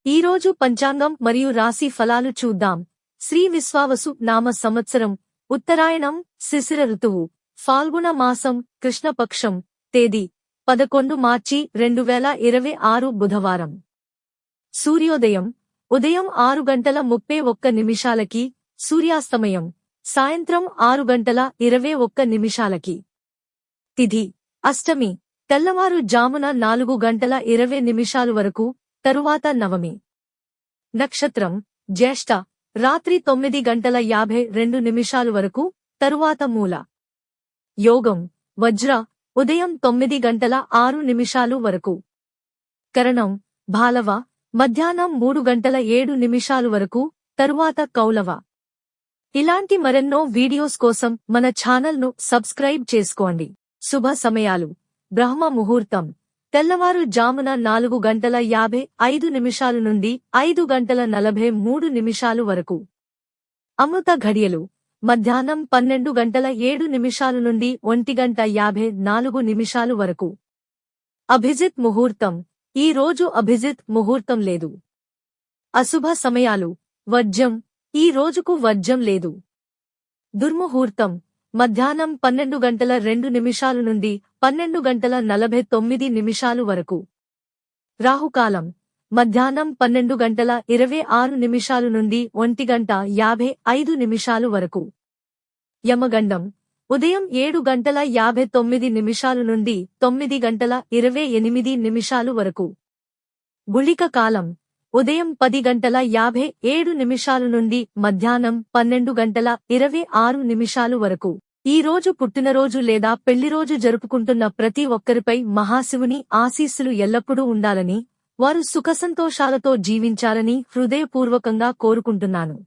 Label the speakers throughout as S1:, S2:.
S1: ఈరోజు పంచాంగం మరియు రాశి ఫలాలు చూద్దాం. శ్రీ విశ్వావసు నామ సంవత్సరం, ఉత్తరాయణం, శిశిర ఋతువు, ఫాల్గుణ మాసం, కృష్ణపక్షం, తేదీ 11 మార్చి 2026 బుధవారం. సూర్యోదయం ఉదయం 6:31 సూర్యాస్తమయం సాయంత్రం 6:21 తిథి అష్టమి, తెల్లవారు జామున 4:20 వరకు, తరువాత నవమి. నక్షత్రం జ్యేష్ఠ, రాత్రి 9:52 వరకు, తరువాత మూల. యోగం వజ్ర, ఉదయం 9:06 వరకు. కరణం భాలవ, మధ్యాహ్నం 3:07 వరకు, తరువాత కౌలవ. ఇలాంటి మరెన్నో వీడియోస్ కోసం మన ఛానల్ను సబ్స్క్రైబ్ చేసుకోండి. శుభ సమయాలు: బ్రహ్మ ముహూర్తం తెల్లవారు జామున 4:55 నుండి 5:43 వరకు. అమృత ఘడియలు మధ్యాహ్నం 12:07 నుండి 1:54 వరకు. అభిజిత్ ముహూర్తం ఈ రోజు అభిజిత్ ముహూర్తం లేదు. అశుభ సమయాలు: వర్జ్యం ఈ రోజుకు వర్జ్యం లేదు. దుర్ముహూర్తం మధ్యాహ్నం 12:02 నుండి 12:49 వరకు. రాహుకాలం మధ్యాహ్నం 12:26 నుండి 1:55 వరకు. యమగండం ఉదయం 7:59 నుండి 9:28 వరకు. గుళిక కాలం ఉదయం 10:57 నుండి మధ్యాహ్నం 12:26 వరకు. ఈ రోజు పుట్టినరోజు లేదా పెళ్లిరోజు జరుపుకుంటున్న ప్రతి ఒక్కరిపై మహాశివుని ఆశీస్సులు ఎల్లప్పుడూ ఉండాలని, వారు సుఖసంతోషాలతో జీవించాలని హృదయపూర్వకంగా కోరుకుంటున్నాను.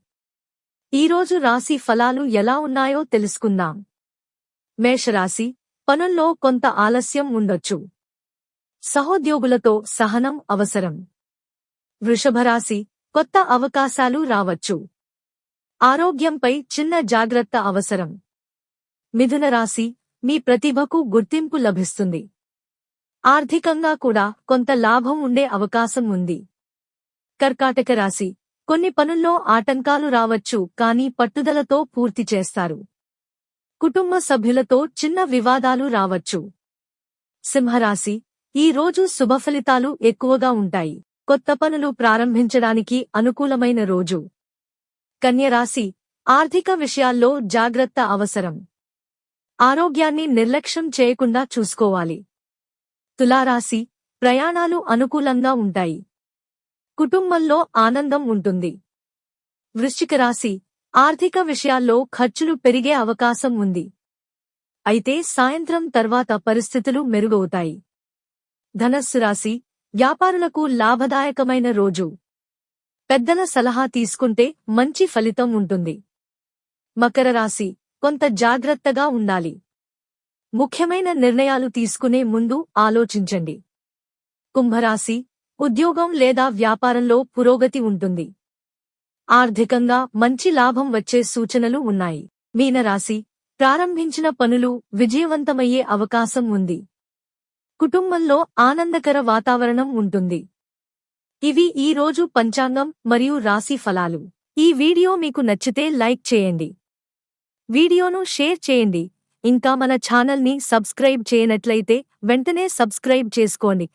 S1: ఈరోజు రాశి ఫలాలు ఎలా ఉన్నాయో తెలుసుకుందాం. మేషరాశి, పనుల్లో కొంత ఆలస్యం ఉండొచ్చు. సహోద్యోగులతో సహనం అవసరం. వృషభరాశి, కొత్త అవకాశాలు రావచ్చు. ఆరోగ్యంపై చిన్న జాగ్రత్త అవసరం. మిథున రాశి, మీ ప్రతిభకు గుర్తింపు లభిస్తుంది. ఆర్థికంగా కూడా కొంత లాభం ఉండే అవకాశం ఉంది. కర్కాటక రాశి, కొన్ని పనుల్లో ఆటంకాలు రావచ్చు, కానీ పట్టుదలతో పూర్తి చేస్తారు. కుటుంబ సభ్యులతో చిన్న వివాదాలు రావచ్చు. సింహరాశి, ఈ రోజు శుభఫలితాలు ఎక్కువగా ఉంటాయి. కొత్త పనులు ప్రారంభించడానికి అనుకూలమైన రోజు. కన్యరాశి, ఆర్థిక విషయాల్లో జాగ్రత్త అవసరం. ఆరోగ్యాన్ని నిర్లక్ష్యం చేయకుండా చూసుకోవాలి. తులారాశి, ప్రయాణాలు అనుకూలంగా ఉంటాయి. కుటుంబంలో ఆనందం ఉంటుంది. వృశ్చిక రాశి, ఆర్థిక విషయాల్లో ఖర్చులు పెరిగే అవకాశం ఉంది. అయితే సాయంత్రం తర్వాత పరిస్థితులు మెరుగవుతాయి. ధనస్సు రాశి, వ్యాపారులకు లాభదాయకమైన రోజు. పెద్దల సలహా తీసుకుంటే మంచి ఫలితం ఉంటుంది. మకర రాశి, కొంత జాగ్రత్తగా ఉండాలి. ముఖ్యమైన నిర్ణయాలు తీసుకునే ముందు ఆలోచించండి. కుంభరాశి, ఉద్యోగం లేదా వ్యాపారంలో పురోగతి ఉంటుంది. ఆర్థికంగా మంచి లాభం వచ్చే సూచనలు ఉన్నాయి. మీనరాశి, ప్రారంభించిన పనులు విజయవంతమయ్యే అవకాశం ఉంది. కుటుంబంలో ఆనందకర వాతావరణం ఉంటుంది. ఇవి ఈ రోజు పంచాంగం మరియు రాశి ఫలాలు. ఈ వీడియో మీకు నచ్చితే లైక్ చేయండి. వీడియోను షేర్ చేయండి. ఇంకా మన ఛానల్ని సబ్స్క్రైబ్ చేయనట్లయితే వెంటనే సబ్స్క్రైబ్ చేసుకోండి.